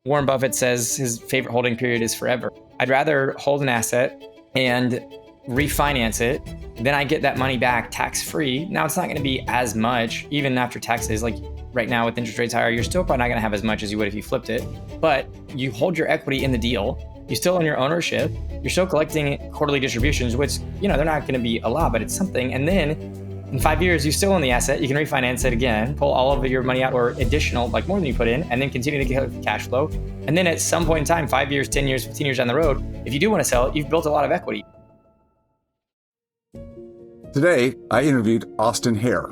Warren Buffett says his favorite holding period is forever. I'd rather hold an asset and refinance it. Then I get that money back tax-free. Now it's not going to be as much, even after taxes. Like right now with interest rates higher, you're still probably not going to have as much as you would if you flipped it. But you hold your equity in the deal. You still own your ownership. You're still collecting quarterly distributions, which, they're not going to be a lot, but it's something. And then in 5 years, you still own the asset. You can refinance it again, pull all of your money out or additional, like more than you put in, and then continue to get cash flow. And then at some point in time, 5 years, 10 years, 15 years down the road, if you do want to sell it, you've built a lot of equity. Today, I interviewed Austin Hare,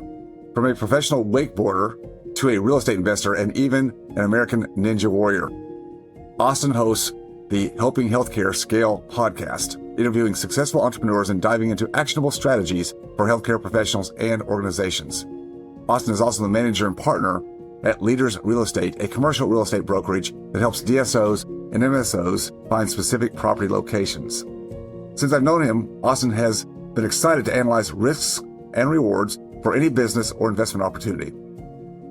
from a professional wakeboarder to a real estate investor and even an American Ninja Warrior. Austin hosts the Helping Healthcare Scale podcast, interviewing successful entrepreneurs and diving into actionable strategies for healthcare professionals and organizations. Austin is also the manager and partner at Leaders Real Estate, a commercial real estate brokerage that helps DSOs and MSOs find specific property locations. Since I've known him, Austin has been excited to analyze risks and rewards for any business or investment opportunity.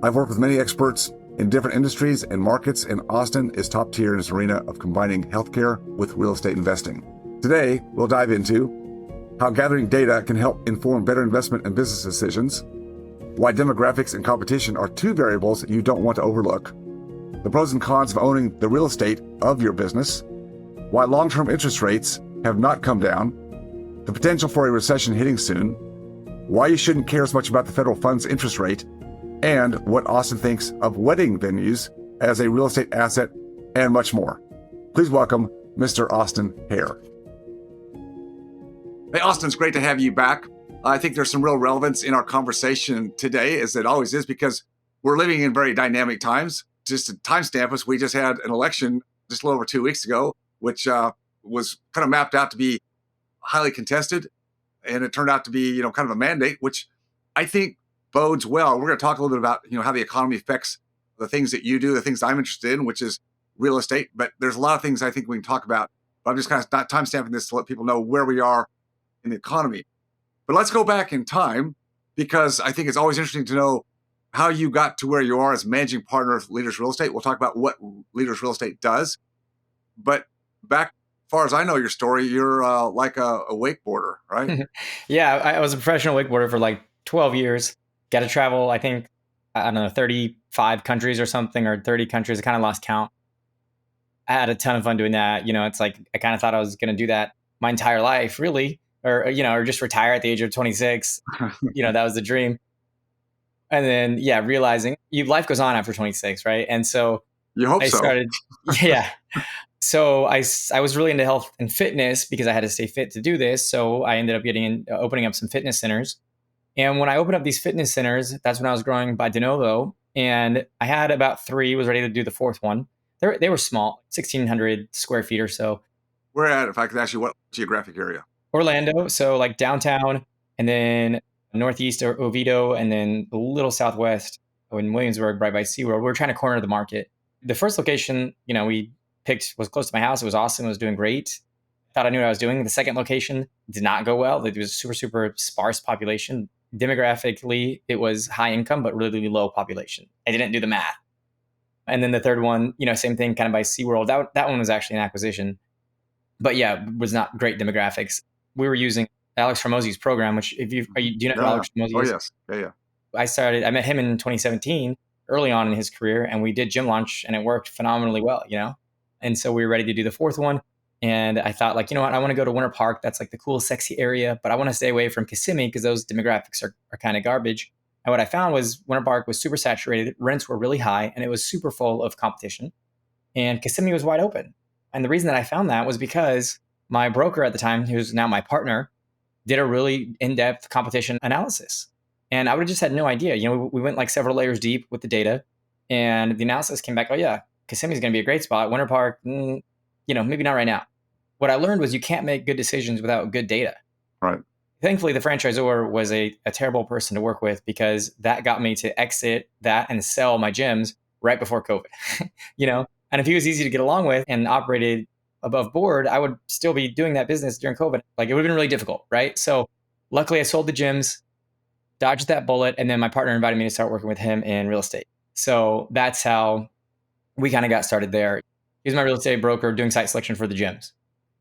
I've worked with many experts in different industries and markets, and Austin is top tier in his arena of combining healthcare with real estate investing. Today, we'll dive into how gathering data can help inform better investment and business decisions, why demographics and competition are two variables you don't want to overlook, the pros and cons of owning the real estate of your business, why long-term interest rates have not come down, the potential for a recession hitting soon, why you shouldn't care as much about the federal funds interest rate, and what Austin thinks of wedding venues as a real estate asset, and much more. Please welcome Mr. Austin Hare. Hey, Austin, it's great to have you back. I think there's some real relevance in our conversation today, as it always is, because we're living in very dynamic times. Just to timestamp us, we just had an election just a little over 2 weeks ago, which was kind of mapped out to be highly contested. And it turned out to be, kind of a mandate, which I think bodes well. We're going to talk a little bit about, how the economy affects the things that you do, the things I'm interested in, which is real estate. But there's a lot of things I think we can talk about. But I'm just kind of not timestamping this to let people know where we are in the economy. But let's go back in time, because I think it's always interesting to know how you got to where you are as managing partner of Leaders Real Estate. We'll talk about what Leaders Real Estate does. But back, as far as I know your story, you're like a wakeboarder, right? Yeah, I was a professional wakeboarder for like 12 years. Got to travel, I think, 35 countries or something, or 30 countries. I kind of lost count. I had a ton of fun doing that. It's like I kind of thought I was going to do that my entire life, really, or just retire at the age of 26. That was the dream. And then, realizing life goes on after 26, right? And so you hope I so. started, yeah. So I was really into health and fitness because I had to stay fit to do this. So I ended up opening up some fitness centers. And when I opened up these fitness centers, that's when I was growing by de novo. And I had about 3, was ready to do the 4th one. They were small, 1,600 square feet or so. Where at, if I could ask you, what geographic area? Orlando, so like downtown, and then northeast or Oviedo, and then a little southwest in Williamsburg, right by SeaWorld. We were trying to corner the market. The first location, we picked was close to my house. It was awesome. It was doing great. Thought I knew what I was doing. The second location did not go well. It was a super, super sparse population. Demographically, it was high income, but really low population. I didn't do the math. And then the third one, same thing, kind of by SeaWorld. That one was actually an acquisition. But was not great demographics. We were using Alex Hormozi's program, which do you know who Alex Hormozi is? Oh, yes. Yeah. I met him in 2017, early on in his career, and we did gym launch, and it worked phenomenally well, And so we were ready to do the 4th one. And I thought, like, what? I want to go to Winter Park. That's like the cool, sexy area, but I want to stay away from Kissimmee because those demographics are kind of garbage. And what I found was Winter Park was super saturated. Rents were really high, and it was super full of competition. And Kissimmee was wide open. And the reason that I found that was because my broker at the time, who's now my partner, did a really in-depth competition analysis. And I would have just had no idea. We went like several layers deep with the data, and the analysis came back, oh yeah, Kissimmee's going to be a great spot. Winter Park, maybe not right now. What I learned was you can't make good decisions without good data. Right. Thankfully, the franchisor was a terrible person to work with, because that got me to exit that and sell my gyms right before COVID, And if he was easy to get along with and operated above board, I would still be doing that business during COVID. Like, it would have been really difficult, right? So luckily I sold the gyms, dodged that bullet, and then my partner invited me to start working with him in real estate. So that's how we kind of got started there. He's my real estate broker doing site selection for the gyms.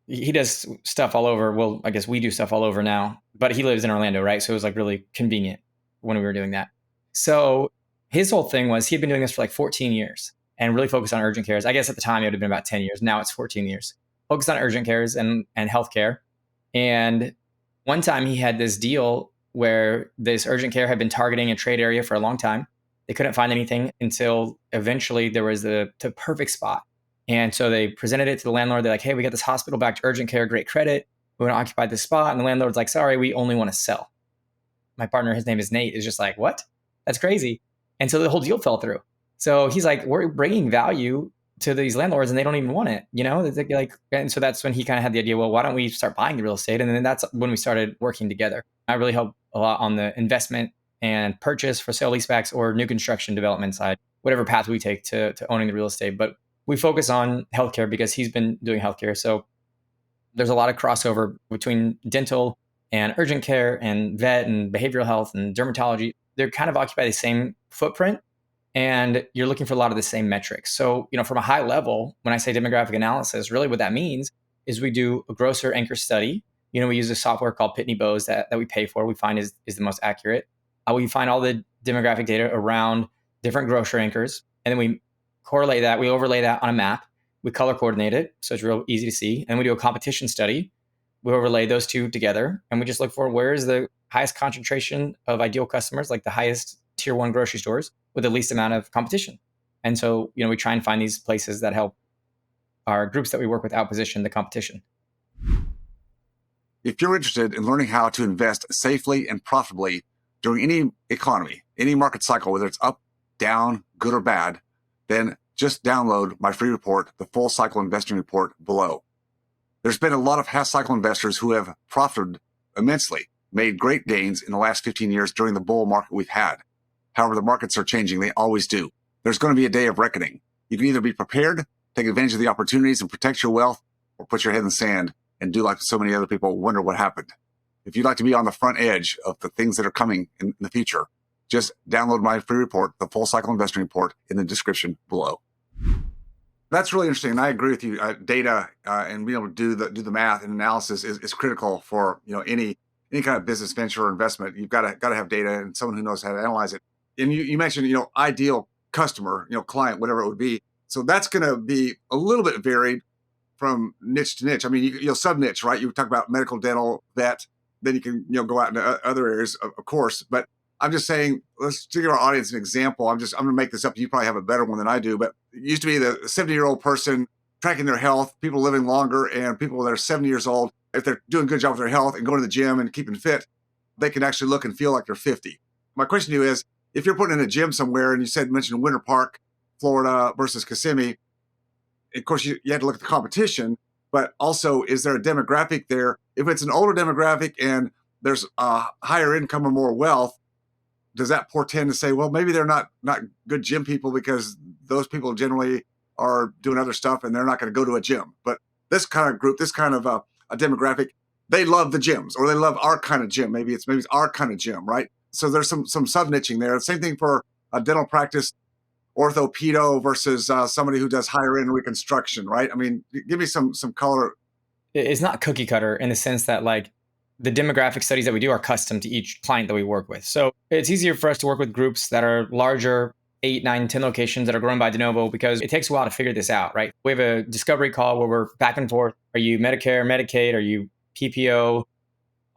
He does stuff all over. Well, I guess we do stuff all over now, but he lives in Orlando, right? So it was like really convenient when we were doing that. So his whole thing was he had been doing this for like 14 years and really focused on urgent cares. I guess at the time it would have been about 10 years. Now it's 14 years. Focused on urgent cares and healthcare. And one time he had this deal where this urgent care had been targeting a trade area for a long time. They couldn't find anything until eventually there was the perfect spot. And so they presented it to the landlord. They're like, hey, we got this hospital back to urgent care, great credit. We want to occupy this spot. And the landlord's like, sorry, we only want to sell. My partner, his name is Nate, is just like, what? That's crazy. And so the whole deal fell through. So he's like, we're bringing value to these landlords and they don't even want it, you know? Like, and so that's when he kind of had the idea, well, why don't we start buying the real estate? And then that's when we started working together. I really help a lot on the investment and purchase for sale leasebacks or new construction development side, whatever path we take to owning the real estate. But we focus on healthcare because he's been doing healthcare. So there's a lot of crossover between dental and urgent care and vet and behavioral health and dermatology. They're kind of occupy the same footprint and you're looking for a lot of the same metrics. So, you know, from a high level, when I say demographic analysis, really what that means is we do a grocer anchor study. You know, we use a software called Pitney Bowes that we pay for, we find is the most accurate. We find all the demographic data around different grocer anchors. And then we correlate that, we overlay that on a map, we color coordinate it, so it's real easy to see. And we do a competition study. We overlay those two together, and we just look for where is the highest concentration of ideal customers, like the highest tier 1 grocery stores with the least amount of competition. And so, you know, we try and find these places that help our groups that we work with outposition the competition. If you're interested in learning how to invest safely and profitably during any economy, any market cycle, whether it's up, down, good or bad, then just download my free report, the Full Cycle Investing Report, below. There's been a lot of half cycle investors who have profited immensely, made great gains in the last 15 years during the bull market we've had. However, the markets are changing. They always do. There's going to be a day of reckoning. You can either be prepared, take advantage of the opportunities and protect your wealth, or put your head in the sand and do like so many other people, wonder what happened. If you'd like to be on the front edge of the things that are coming in the future, just download my free report, the Full Cycle Investing Report, in the description below. That's really interesting, and I agree with you. Data and being able to do the math and analysis is critical for, you know, any kind of business venture or investment. You've got to have data and someone who knows how to analyze it. And you mentioned, you know, ideal customer, you know, client, whatever it would be. So that's going to be a little bit varied from niche to niche. I mean, you'll sub niche, right? You talk about medical, dental, vet, then you can, you know, go out into other areas, of course. But I'm just saying, let's give our audience an example. I'm going to make this up. You probably have a better one than I do, but it used to be the 70-year-old person tracking their health, people living longer, and people that are 70 years old, if they're doing a good job with their health and going to the gym and keeping fit, they can actually look and feel like they're 50. My question to you is, if you're putting in a gym somewhere and you mentioned Winter Park, Florida versus Kissimmee, of course, you had to look at the competition, but also, is there a demographic there? If it's an older demographic and there's a higher income or more wealth, does that portend to say, well, maybe they're not good gym people because those people generally are doing other stuff and they're not going to go to a gym? But this kind of group, this kind of a demographic, they love the gyms, or they love our kind of gym. Maybe it's our kind of gym, right? So there's some sub-niching there. Same thing for a dental practice, orthopedo versus somebody who does higher end reconstruction, right? I mean, give me some color. It's not cookie cutter in the sense that, like, the demographic studies that we do are custom to each client that we work with. So it's easier for us to work with groups that are larger, 8, 9, 10 locations that are growing by de novo, because it takes a while to figure this out, right? We have a discovery call where we're back and forth. Are you Medicare, Medicaid? Are you PPO?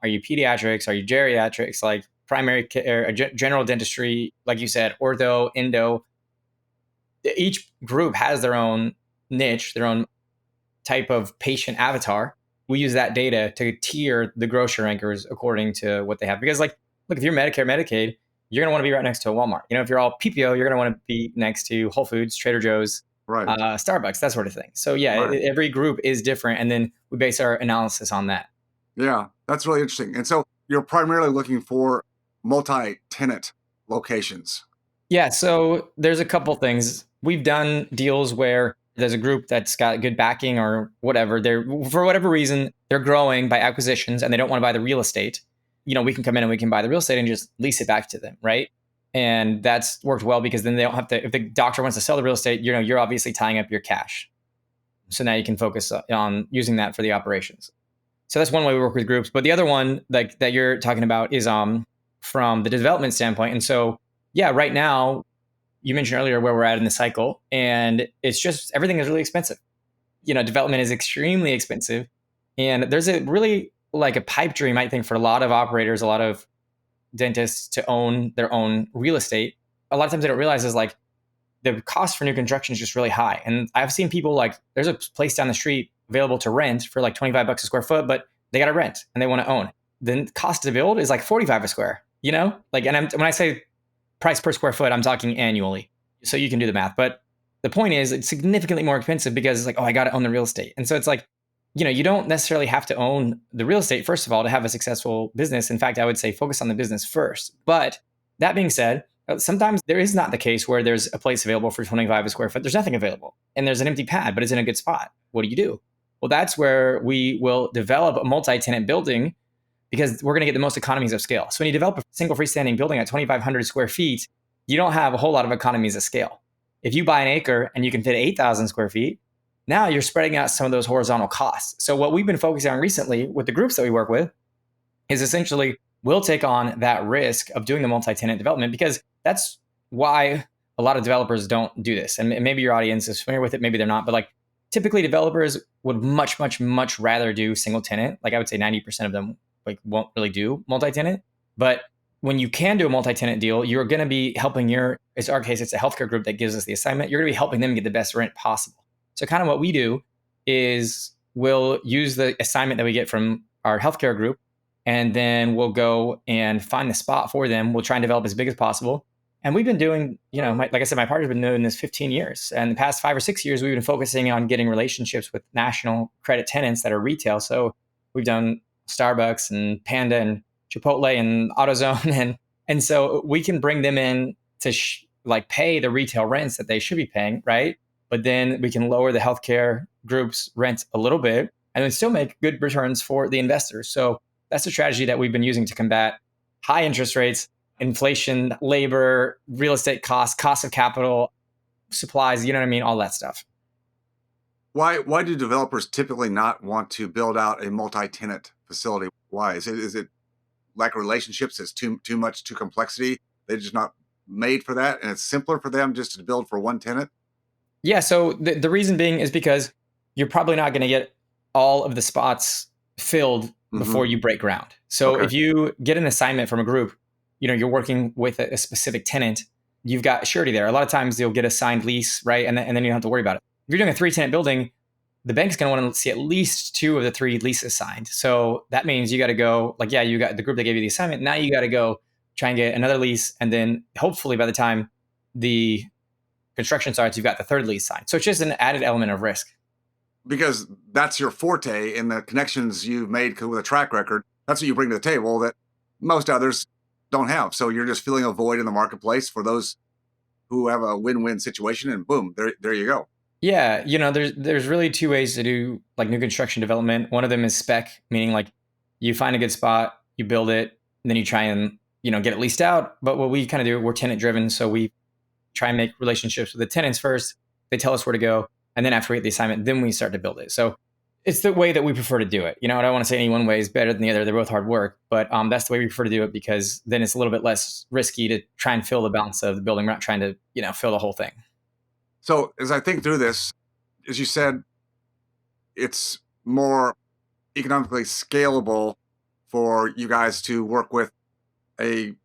Are you pediatrics? Are you geriatrics? Like primary care, general dentistry, like you said, ortho, endo. Each group has their own niche, their own type of patient avatar. We use that data to tier the grocer anchors according to what they have. Because, like, look, if you're Medicare, Medicaid, you're going to want to be right next to a Walmart. You know, if you're all PPO, you're going to want to be next to Whole Foods, Trader Joe's, right, Starbucks, that sort of thing. So yeah, right. Every group is different. And then we base our analysis on that. Yeah, that's really interesting. And so you're primarily looking for multi-tenant locations. Yeah, so there's a couple things. We've done deals where there's a group that's got good backing or whatever. They're, for whatever reason, they're growing by acquisitions and they don't want to buy the real estate. You know, we can come in and we can buy the real estate and just lease it back to them, right? And that's worked well because then they don't have to, if the doctor wants to sell the real estate, you're obviously tying up your cash. So now you can focus on using that for the operations. So that's one way we work with groups. But the other one that you're talking about is from the development standpoint. And so, yeah, right now, you mentioned earlier where we're at in the cycle, and it's just everything is really expensive. Development is extremely expensive. And there's a really like a pipe dream, I think, for a lot of operators, a lot of dentists to own their own real estate. A lot of times they don't realize is like the cost for new construction is just really high. And I've seen people like there's a place down the street available to rent for like $25 a square foot, but they got to rent and they want to own. The cost to build is like 45 a square, like, and when I say price per square foot, I'm talking annually. So you can do the math. But the point is it's significantly more expensive because it's like, oh, I got to own the real estate. And so it's like, you don't necessarily have to own the real estate, first of all, to have a successful business. In fact, I would say focus on the business first. But that being said, sometimes there is not the case where there's a place available for 25 a square foot. There's nothing available. And there's an empty pad, but it's in a good spot. What do? Well, that's where we will develop a multi-tenant building because we're going to get the most economies of scale. So when you develop a single freestanding building at 2,500 square feet, you don't have a whole lot of economies of scale. If you buy an acre and you can fit 8,000 square feet, now you're spreading out some of those horizontal costs. So what we've been focusing on recently with the groups that we work with is essentially we'll take on that risk of doing the multi-tenant development because that's why a lot of developers don't do this. And maybe your audience is familiar with it, maybe they're not, but like typically developers would much, much, much rather do single tenant. Like I would say 90% of them like won't really do multi-tenant. But when you can do a multi-tenant deal, you're going to be helping in our case, it's a healthcare group that gives us the assignment. You're going to be helping them get the best rent possible. So kind of what we do is we'll use the assignment that we get from our healthcare group, and then we'll go and find the spot for them. We'll try and develop as big as possible. And we've been doing, like I said, my partner's been doing this 15 years. And the past 5 or 6 years, we've been focusing on getting relationships with national credit tenants that are retail. So we've done Starbucks and Panda and Chipotle and AutoZone. And so we can bring them in to pay the retail rents that they should be paying, right? But then we can lower the healthcare group's rent a little bit and then still make good returns for the investors. So that's a strategy that we've been using to combat high interest rates, inflation, labor, real estate costs, cost of capital, supplies, you know what I mean? All that stuff. Why do developers typically not want to build out a multi-tenant facility? Why? Is it lack of relationships? Is too complexity? They're just not made for that, and it's simpler for them just to build for one tenant? Yeah, so the reason being is because you're probably not going to get all of the spots filled before you break ground. So if you get an assignment from a group, you're working with a specific tenant, you've got surety there. A lot of times you'll get a signed lease, right? And then you don't have to worry about it. If you're doing a 3-tenant building, the bank's going to want to see at least 2 of the 3 leases signed. So that means you got to go, you got the group that gave you the assignment. Now you got to go try and get another lease. And then hopefully by the time the construction starts, you've got the 3rd lease signed. So it's just an added element of risk. Because that's your forte in the connections you've made with a track record. That's what you bring to the table that most others don't have. So you're just filling a void in the marketplace for those who have a win-win situation, and boom, there you go. Yeah, there's really 2 ways to do like new construction development. One of them is spec, meaning like you find a good spot, you build it, and then you try and get it leased out. But what we kind of do, we're tenant driven, so we try and make relationships with the tenants first. They tell us where to go, and then after we get the assignment, then we start to build it. So it's the way that we prefer to do it. I don't want to say any one way is better than the other. They're both hard work, but that's the way we prefer to do it because then it's a little bit less risky to try and fill the balance of the building. We're not trying to fill the whole thing. So as I think through this, as you said, it's more economically scalable for you guys to work with an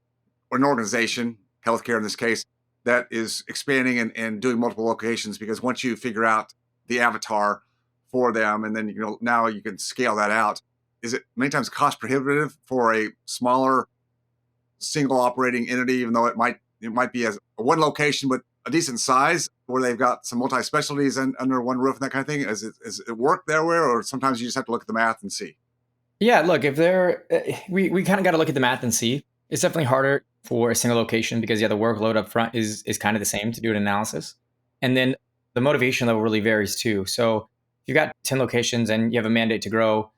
organization, healthcare in this case, that is expanding and doing multiple locations, because once you figure out the avatar for them, and then now you can scale that out. Is it many times cost prohibitive for a smaller single operating entity, even though it might be as one location but a decent size where they've got some multi specialties under one roof and that kind of thing? Is it work there or sometimes you just have to look at the math and see? Yeah, look, if we kind of got to look at the math and see. It's definitely harder for a single location because the workload up front is kind of the same to do an analysis. And then the motivation level really varies too. So if you've got 10 locations and you have a mandate to grow,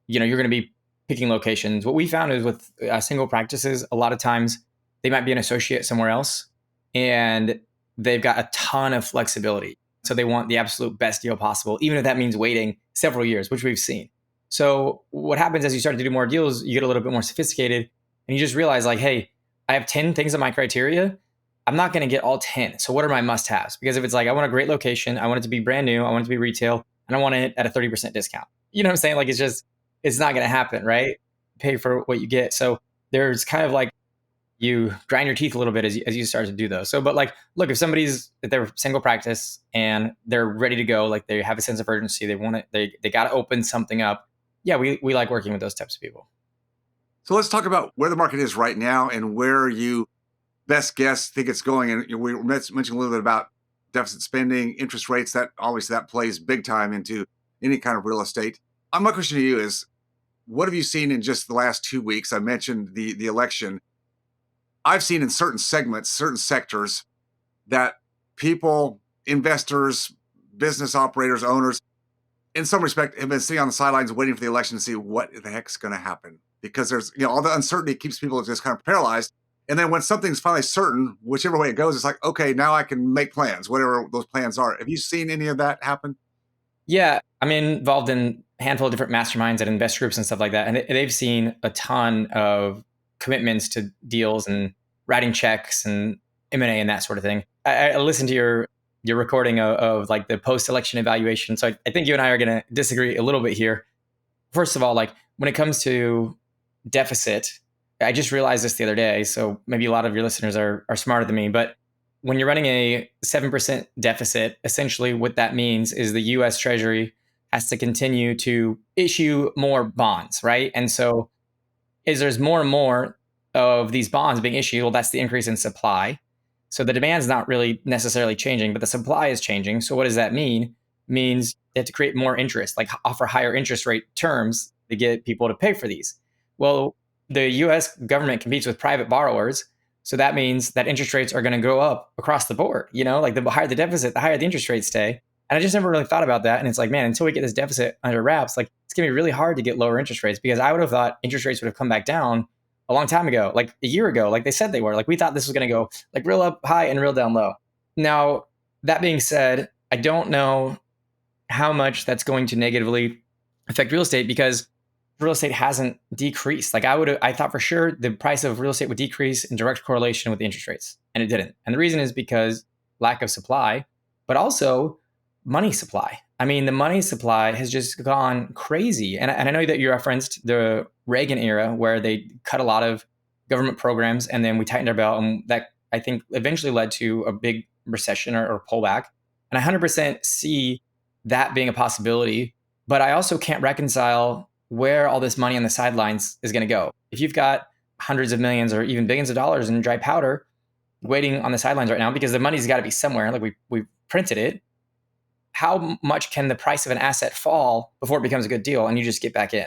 you're going to be picking locations. What we found is with single practices, a lot of times they might be an associate somewhere else, and they've got a ton of flexibility. So they want the absolute best deal possible, even if that means waiting several years, which we've seen. So what happens as you start to do more deals, you get a little bit more sophisticated and you just realize like, hey, I have 10 things on my criteria. I'm not going to get all 10. So what are my must haves? Because if it's like, I want a great location, I want it to be brand new, I want it to be retail, and I want it at a 30% discount. You know what I'm saying? Like it's not going to happen, right? Pay for what you get. So there's kind of like, you grind your teeth a little bit as you start to do those. So, but like, look, if they're single practice and they're ready to go, like they have a sense of urgency, they want it, they got to open something up. Yeah, we like working with those types of people. So let's talk about where the market is right now and where you best guess think it's going. And we mentioned a little bit about deficit spending, interest rates. That obviously that plays big time into any kind of real estate. My question to you is, what have you seen in just the last 2 weeks? I mentioned the election. I've seen in certain segments, certain sectors, that people, investors, business operators, owners, in some respect, have been sitting on the sidelines waiting for the election to see what the heck's going to happen. Because there's, all the uncertainty keeps people just kind of paralyzed. And then when something's finally certain, whichever way it goes, it's like, okay, now I can make plans, whatever those plans are. Have you seen any of that happen? Yeah, I'm involved in a handful of different masterminds and investor groups and stuff like that. And they've seen a ton of commitments to deals and writing checks and M&A and that sort of thing. I listened to your recording of like the post-election evaluation. So I think you and I are going to disagree a little bit here. First of all, like when it comes to deficit, I just realized this the other day. So maybe a lot of your listeners are smarter than me, but when you're running a 7% deficit, essentially what that means is the US Treasury has to continue to issue more bonds, right? And so as there's more and more of these bonds being issued, well, that's the increase in supply. So the demand's not really necessarily changing, but the supply is changing. So what does that mean? It means they have to create more interest, like offer higher interest rate terms to get people to pay for these. Well, the US government competes with private borrowers. So that means that interest rates are going to go up across the board. Like the higher the deficit, the higher the interest rates stay. And I just never really thought about that. And it's like, man, until we get this deficit under wraps, like it's going to be really hard to get lower interest rates, because I would have thought interest rates would have come back down a long time ago, like a year ago, like they said they were. Like we thought this was going to go like real up high and real down low. Now, that being said, I don't know how much that's going to negatively affect real estate, because real estate hasn't decreased. Like I thought for sure the price of real estate would decrease in direct correlation with the interest rates, and it didn't. And the reason is because lack of supply, but also money supply. I mean, the money supply has just gone crazy. And I know that you referenced the Reagan era where they cut a lot of government programs and then we tightened our belt, and that I think eventually led to a big recession or pullback. And I 100% see that being a possibility, but I also can't reconcile where all this money on the sidelines is going to go. If you've got hundreds of millions or even billions of dollars in dry powder waiting on the sidelines right now, because the money's got to be somewhere, like we printed it, how much can the price of an asset fall before it becomes a good deal and you just get back in?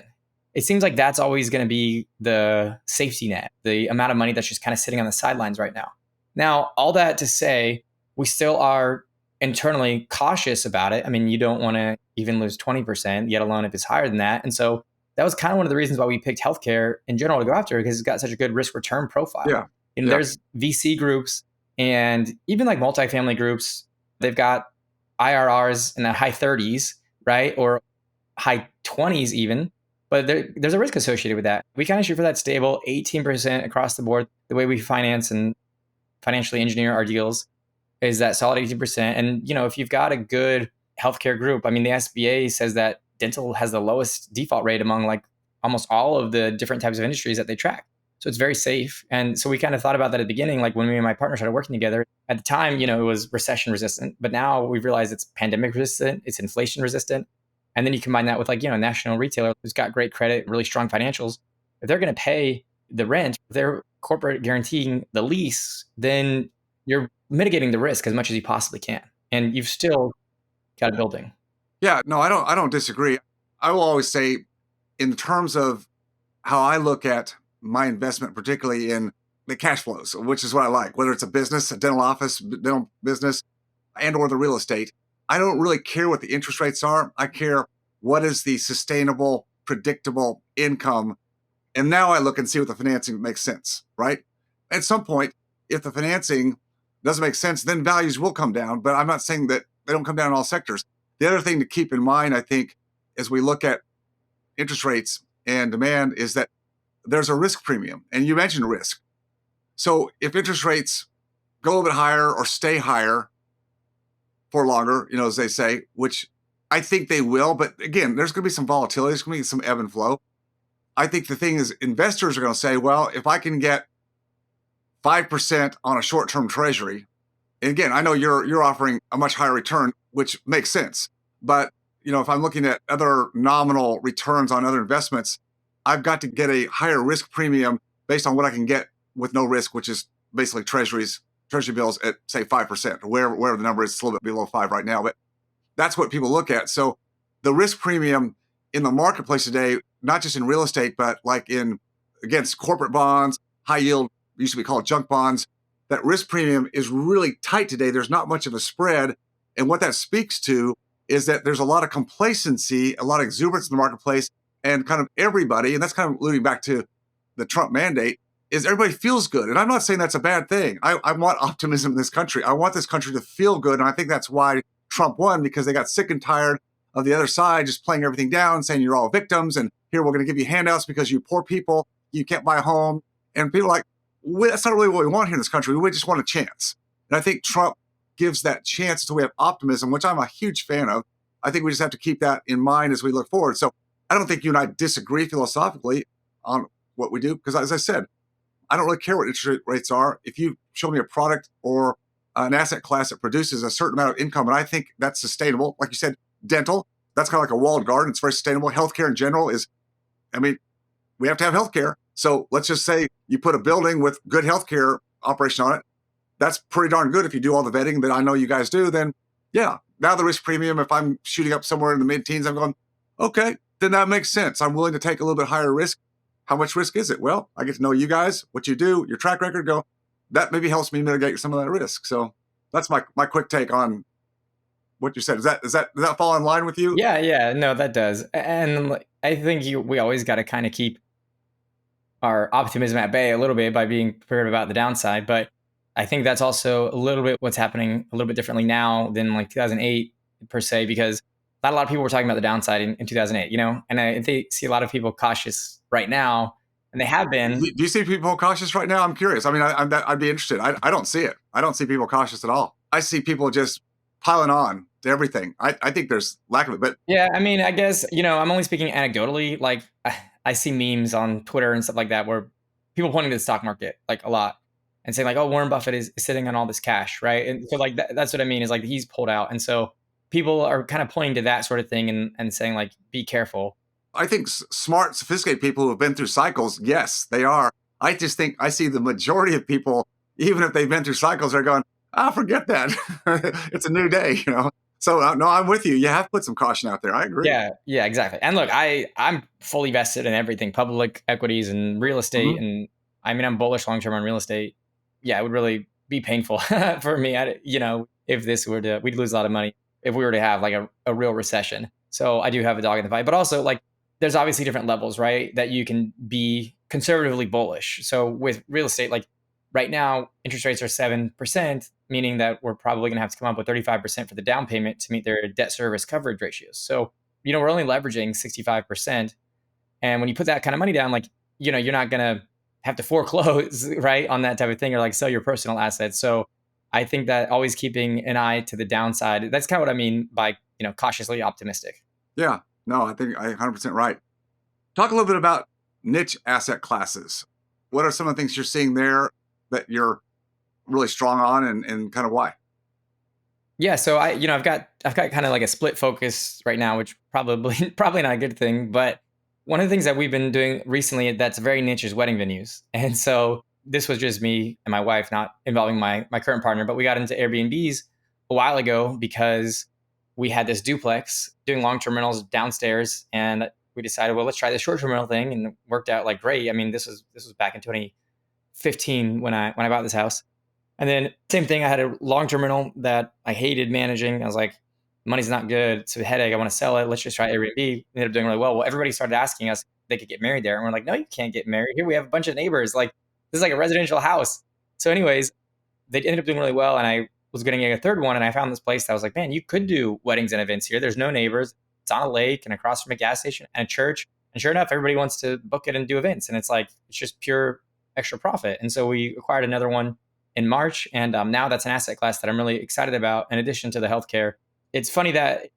It seems like that's always going to be the safety net, the amount of money that's just kind of sitting on the sidelines right now. Now, all that to say, we still are internally cautious about it. I mean, you don't want to even lose 20%, yet alone if it's higher than that. And so that was kind of one of the reasons why we picked healthcare in general to go after, because it's got such a good risk return profile. Yeah. There's VC groups and even like multifamily groups. They've got IRRs in the high 30s, right? Or high 20s even. But there's a risk associated with that. We kind of shoot for that stable 18% across the board. The way we finance and financially engineer our deals is that solid 18%. And, if you've got a good healthcare group, I mean, the SBA says that dental has the lowest default rate among like almost all of the different types of industries that they track. So it's very safe. And so we kind of thought about that at the beginning, like when me and my partner started working together. At the time, it was recession resistant, but now we've realized it's pandemic resistant, it's inflation resistant. And then you combine that with like, a national retailer who's got great credit, really strong financials. If they're going to pay the rent, if they're corporate guaranteeing the lease, then you're mitigating the risk as much as you possibly can. And you've still got a building. Yeah, no, I don't disagree. I will always say, in terms of how I look at my investment, particularly in the cash flows, which is what I like, whether it's a business, a dental office, dental business, and or the real estate, I don't really care what the interest rates are. I care what is the sustainable, predictable income. And now I look and see what the financing makes sense, right? at some point, if the financing doesn't make sense, then values will come down. But I'm not saying that they don't come down in all sectors. The other thing to keep in mind, I think, as we look at interest rates and demand, is that there's a risk premium. And you mentioned risk. So if interest rates go a little bit higher or stay higher for longer, as they say, which I think they will. But again, there's going to be some volatility. There's going to be some ebb and flow. I think the thing is, investors are going to say, well, if I can get 5% on a short-term treasury, and again, I know you're offering a much higher return, which makes sense. But if I'm looking at other nominal returns on other investments, I've got to get a higher risk premium based on what I can get with no risk, which is basically treasury bills at, say, 5%, or wherever the number is. It's a little bit below 5 right now, but that's what people look at. So the risk premium in the marketplace today, not just in real estate, but like against corporate bonds, high yield, used to be called junk bonds, that risk premium is really tight today. There's not much of a spread. And what that speaks to is that there's a lot of complacency, a lot of exuberance in the marketplace, and kind of everybody, and that's kind of alluding back to the Trump mandate, is everybody feels good. And I'm not saying that's a bad thing. I want optimism in this country. I want this country to feel good. And I think that's why Trump won, because they got sick and tired of the other side just playing everything down, saying you're all victims, and here we're going to give you handouts because you poor people, you can't buy a home. And people are like, that's not really what we want here in this country. We just want a chance. And I think Trump gives that chance until we have optimism, which I'm a huge fan of. I think we just have to keep that in mind as we look forward. So I don't think you and I disagree philosophically on what we do, because as I said, I don't really care what interest rates are. If you show me a product or an asset class that produces a certain amount of income, and I think that's sustainable, like you said, dental, that's kind of like a walled garden. It's very sustainable. Healthcare in general is, we have to have healthcare. So let's just say you put a building with good healthcare operation on it. That's pretty darn good if you do all the vetting that I know you guys do. Then, yeah, now the risk premium, if I'm shooting up somewhere in the mid-teens, I'm going, okay, then that makes sense. I'm willing to take a little bit higher risk. How much risk is it? Well, I get to know you guys, what you do, your track record, go, that maybe helps me mitigate some of that risk. So that's my quick take on what you said. Does that fall in line with you? Yeah, no, that does. And I think we always got to kind of keep our optimism at bay a little bit by being prepared about the downside. But I think that's also a little bit what's happening a little bit differently now than like 2008 per se, because not a lot of people were talking about the downside in 2008, and I see a lot of people cautious right now, and they have been. Do you see people cautious right now? I'm curious. I'd be interested. I don't see it. I don't see people cautious at all. I see people just piling on to everything. I think there's lack of it, but yeah, I guess, I'm only speaking anecdotally. Like I see memes on Twitter and stuff like that where people pointing to the stock market like a lot and saying like, oh, Warren Buffett is sitting on all this cash, right? And so like that's what I mean is like he's pulled out, and so people are kind of pointing to that sort of thing and saying like, be careful. I think smart, sophisticated people who have been through cycles, yes, they are. I just think I see the majority of people, even if they've been through cycles, are going, forget that. It's a new day, So no, I'm with you. You have to put some caution out there. I agree. Yeah, exactly. And look, I'm fully vested in everything, public equities and real estate. Mm-hmm. And I'm bullish long-term on real estate. Yeah, it would really be painful for me, if we'd lose a lot of money if we were to have like a real recession. So I do have a dog in the fight, but also like there's obviously different levels, right? That you can be conservatively bullish. So with real estate, like right now, interest rates are 7%, meaning that we're probably going to have to come up with 35% for the down payment to meet their debt service coverage ratios. So, we're only leveraging 65%. And when you put that kind of money down, like, you're not going to have to foreclose, right, on that type of thing, or like sell your personal assets. So I think that always keeping an eye to the downside, that's kind of what I mean by, cautiously optimistic. Yeah, no, I think I'm 100% right. Talk a little bit about niche asset classes. What are some of the things you're seeing there that you're really strong on, and kind of why? Yeah, so I've got kind of like a split focus right now, which probably not a good thing. But one of the things that we've been doing recently that's very niche is wedding venues. And so this was just me and my wife, not involving my current partner, but we got into Airbnbs a while ago because we had this duplex doing long-term rentals downstairs, and we decided, well, let's try this short-term rental thing, and it worked out like great. I mean, this was back in 2015 when I bought this house. And then same thing, I had a long-term rental that I hated managing. I was like, money's not good. It's a headache. I want to sell it. Let's just try Airbnb. We ended up doing really well. Well, everybody started asking us if they could get married there. And we're like, no, you can't get married here. We have a bunch of neighbors. Like, This is like a residential house. So anyways, they ended up doing really well. And I was getting a third one, and I found this place that I was like, man, you could do weddings and events here. There's no neighbors. It's on a lake and across from a gas station and a church. And sure enough, everybody wants to book it and do events. And it's like, it's just pure extra profit. And so we acquired another one in March. And now that's an asset class that I'm really excited about, in addition to the healthcare. It's funny that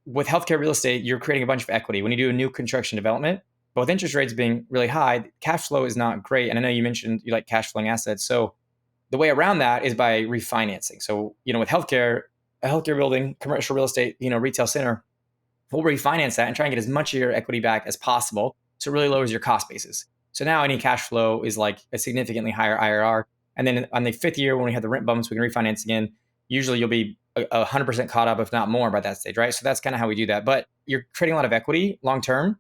with healthcare real estate, you're creating a bunch of equity. When you do a new construction development, but with interest rates being really high, cash flow is not great. And I know you mentioned you like cash flowing assets. So the way around that is by refinancing. So, with healthcare, a healthcare building, commercial real estate, retail center, we'll refinance that and try and get as much of your equity back as possible. So it really lowers your cost basis. So now any cash flow is like a significantly higher IRR. And then on the fifth year, when we have the rent bumps, we can refinance again. Usually you'll be 100% caught up, if not more, by that stage, right? So that's kind of how we do that. But you're creating a lot of equity long term.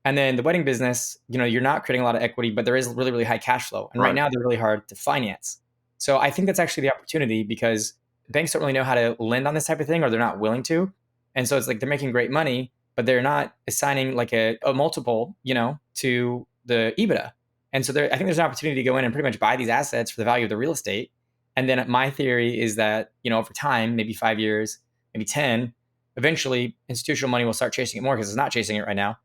And then the wedding business, you're not creating a lot of equity, but there is really, really high cash flow. And right now they're really hard to finance. So I think that's actually the opportunity, because banks don't really know how to lend on this type of thing, or they're not willing to. And so it's like they're making great money, but they're not assigning like a multiple, to the EBITDA. And so I think there's an opportunity to go in and pretty much buy these assets for the value of the real estate. And then my theory is that, over time, maybe 5 years, maybe 10, eventually institutional money will start chasing it more, because it's not chasing it right now.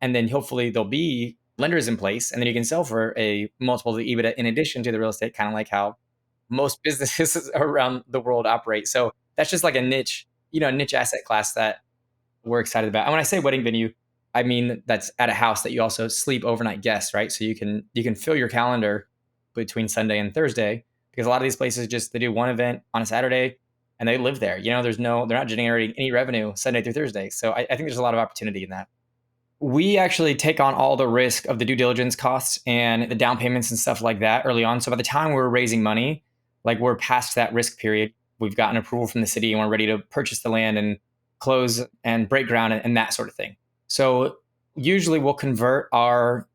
And then hopefully there'll be lenders in place, and then you can sell for a multiple of the EBITDA in addition to the real estate, kind of like how most businesses around the world operate. So that's just like a niche asset class that we're excited about. And when I say wedding venue, I mean that's at a house that you also sleep overnight guests, right? So you can fill your calendar between Sunday and Thursday, because a lot of these places they do one event on a Saturday and they live there. They're not generating any revenue Sunday through Thursday. So I think there's a lot of opportunity in that. We actually take on all the risk of the due diligence costs and the down payments and stuff like that early on. So by the time we're raising money, like we're past that risk period, we've gotten approval from the city and we're ready to purchase the land and close and break ground and that sort of thing. So usually we'll convert our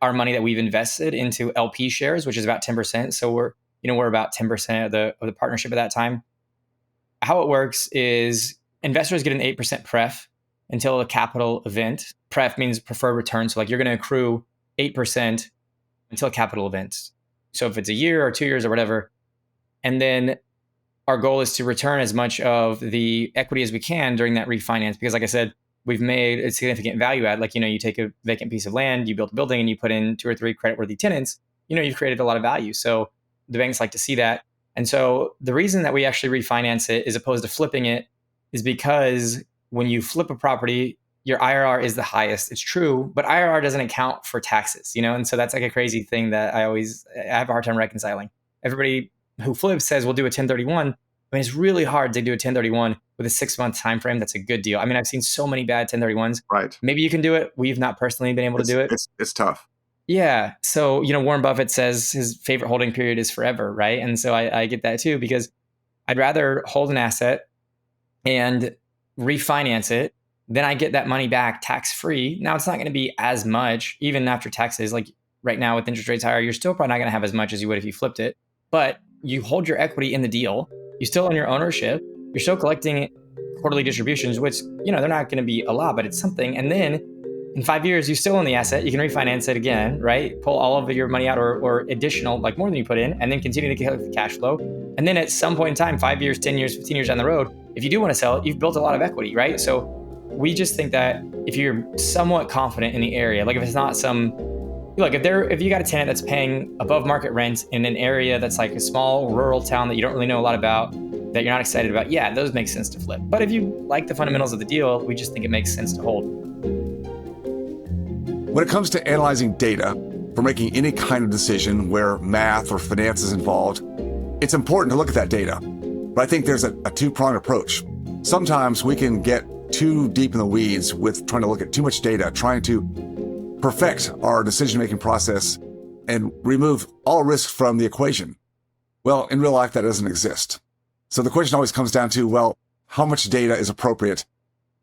money that we've invested into LP shares, which is about 10%. So we're about 10% of the partnership at that time. How it works is investors get an 8% pref until a capital event. Pref means preferred return. So like you're going to accrue 8% until a capital event. So if it's a year or 2 years or whatever, and then our goal is to return as much of the equity as we can during that refinance. Because like I said, we've made a significant value add. Like, you take a vacant piece of land, you build a building and you put in 2 or 3 creditworthy tenants, you've created a lot of value. So the banks like to see that. And so the reason that we actually refinance it as opposed to flipping it is because when you flip a property, your IRR is the highest. It's true, but IRR doesn't account for taxes, And so that's like a crazy thing that I have a hard time reconciling. Everybody who flips says we'll do a 1031. I mean, it's really hard to do a 1031 with a 6-month time frame. That's a good deal. I mean, I've seen so many bad 1031s. Right. Maybe you can do it. We've not personally been able to do it. It's tough. Yeah. So, Warren Buffett says his favorite holding period is forever, right? And so I get that too, because I'd rather hold an asset and refinance it. Then I get that money back tax-free. Now, it's not going to be as much, even after taxes. Like right now with interest rates higher, you're still probably not going to have as much as you would if you flipped it. But you hold your equity in the deal. You still own your ownership. You're still collecting quarterly distributions, which, they're not going to be a lot, but it's something. And then in 5 years, you still own the asset. You can refinance it again, right? Pull all of your money out or additional, like more than you put in, and then continue to collect the cash flow. And then at some point in time, 5 years, 10 years, 15 years down the road, if you do want to sell it, you've built a lot of equity, right? So we just think that if you're somewhat confident in the area, like if it's not if you got a tenant that's paying above market rent in an area that's like a small rural town that you don't really know a lot about, that you're not excited about, yeah, those make sense to flip. But if you like the fundamentals of the deal, we just think it makes sense to hold. When it comes to analyzing data for making any kind of decision where math or finance is involved, it's important to look at that data. But I think there's a two-pronged approach. Sometimes we can get too deep in the weeds with trying to look at too much data, trying to perfect our decision-making process and remove all risk from the equation. Well, in real life, that doesn't exist. So the question always comes down to, well, how much data is appropriate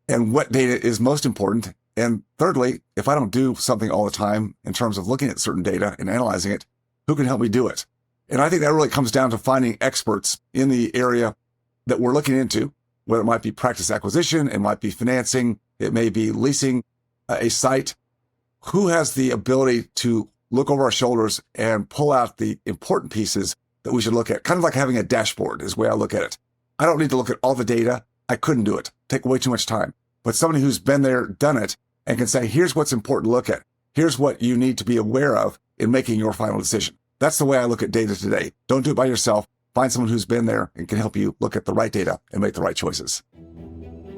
and what data is most important? And thirdly, if I don't do something all the time in terms of looking at certain data and analyzing it, who can help me do it? And I think that really comes down to finding experts in the area that we're looking into, whether it might be practice acquisition, it might be financing, it may be leasing a site. Who has the ability to look over our shoulders and pull out the important pieces that we should look at. Kind of like having a dashboard is the way I look at it. I don't need to look at all the data. I couldn't do it. Take way too much time. But somebody who's been there, done it, and can say, here's what's important to look at. Here's what you need to be aware of in making your final decision. That's the way I look at data today. Don't do it by yourself. Find someone who's been there and can help you look at the right data and make the right choices.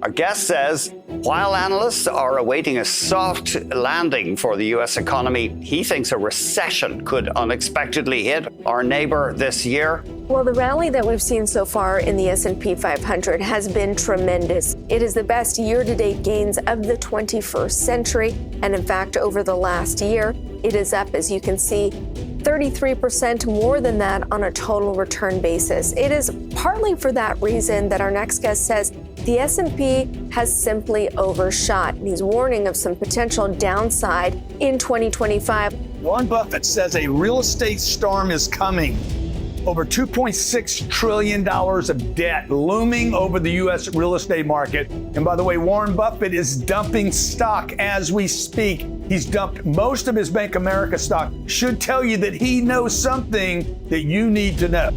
Our guest says, while analysts are awaiting a soft landing for the U.S. economy, he thinks a recession could unexpectedly hit our neighbor this year. Well, the rally that we've seen so far in the S&P 500 has been tremendous. It is the best year-to-date gains of the 21st century. And in fact, over the last year, it is up, as you can see, 33% more than that on a total return basis. It is partly for that reason that our next guest says the S&P has simply overshot. And he's warning of some potential downside in 2025. Warren Buffett says a real estate storm is coming. Over $2.6 trillion of debt looming over the U.S. real estate market. And by the way, Warren Buffett is dumping stock as we speak. He's dumped most of his Bank of America stock. Should tell you that he knows something that you need to know.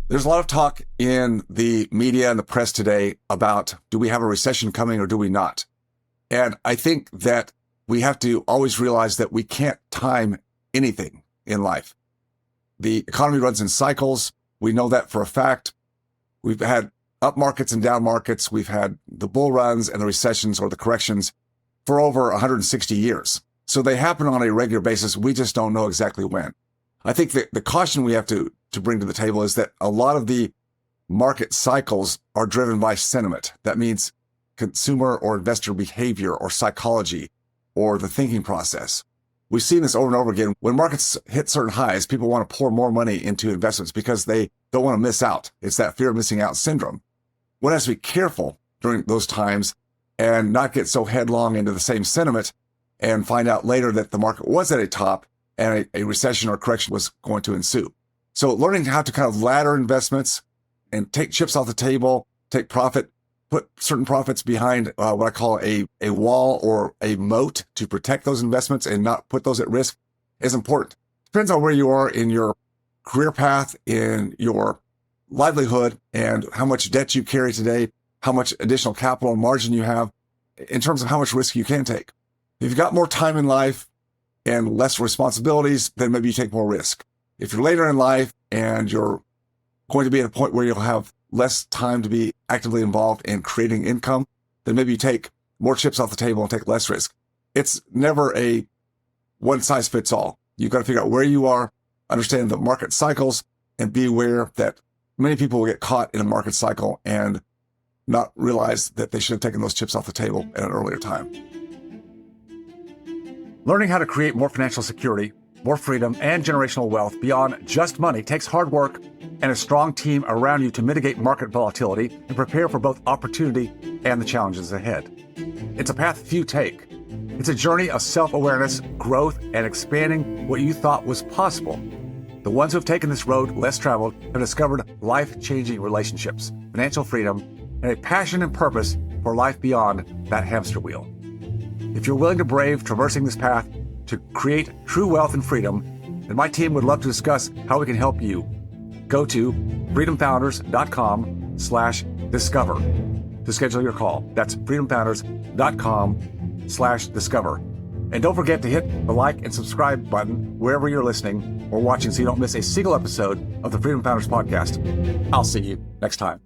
There's a lot of talk in the media and the press today about, do we have a recession coming or do we not? And I think that we have to always realize that we can't time anything in life. The economy runs in cycles. We know that for a fact. We've had up markets and down markets. We've had the bull runs and the recessions or the corrections for over 160 years. So they happen on a regular basis. We just don't know exactly when. I think that the caution we have to bring to the table is that a lot of the market cycles are driven by sentiment. That means consumer or investor behavior or psychology or the thinking process. We've seen this over and over again. When markets hit certain highs, people want to pour more money into investments because they don't want to miss out. It's that fear of missing out syndrome. One has to be careful during those times and not get so headlong into the same sentiment and find out later that the market was at a top and a recession or correction was going to ensue. So learning how to kind of ladder investments and take chips off the table, take profit, put certain profits behind what I call a wall or a moat to protect those investments and not put those at risk is important. Depends on where you are in your career path, in your livelihood, and how much debt you carry today, how much additional capital and margin you have in terms of how much risk you can take. If you've got more time in life and less responsibilities, then maybe you take more risk. If you're later in life and you're going to be at a point where you'll have less time to be actively involved in creating income, then maybe you take more chips off the table and take less risk. It's never a one size fits all. You've got to figure out where you are, understand the market cycles, and be aware that many people will get caught in a market cycle and not realize that they should have taken those chips off the table at an earlier time. Learning how to create more financial security, more freedom, and generational wealth beyond just money takes hard work and a strong team around you to mitigate market volatility and prepare for both opportunity and the challenges ahead. It's a path few take. It's a journey of self-awareness, growth, and expanding what you thought was possible. The ones who have taken this road less traveled have discovered life-changing relationships, financial freedom, and a passion and purpose for life beyond that hamster wheel. If you're willing to brave traversing this path to create true wealth and freedom, then my team would love to discuss how we can help you. Go to freedomfounders.com/discover to schedule your call. That's freedomfounders.com/discover. And don't forget to hit the like and subscribe button wherever you're listening or watching so you don't miss a single episode of the Freedom Founders podcast. I'll see you next time.